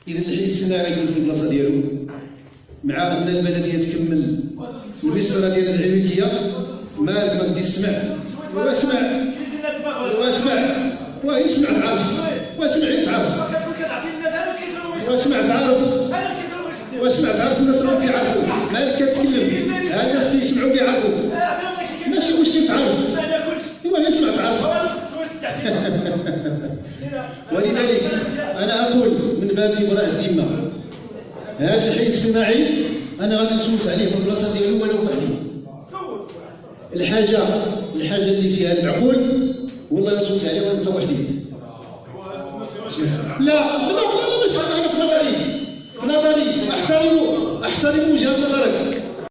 اذا الحي الصناعي يكون في البلاصه ديالو، مع ان البلديه تكمل المسطره ديال العلميه، ما بديش تسمع واسمع واسمع تعرف واسمع تعرف واسمع تعرف واسمع تعرف الناس راهم كيعرفوا، مالك كتكلم هاد الناس يسمعوا كيعرفوا، ماشي واش تعرف ايوا اسمع تعرف. ولذلك انا اقول من باب ابراء الذمه، هذا الحي الصناعي انا غادي نشوف عليه في البلاصه ديالو ولو وحدي. الحاجه اللي فيها المعقول والله نشوف عليه ولو وحدي. لا ماشي انا في نظري احترم وجهه نظرك،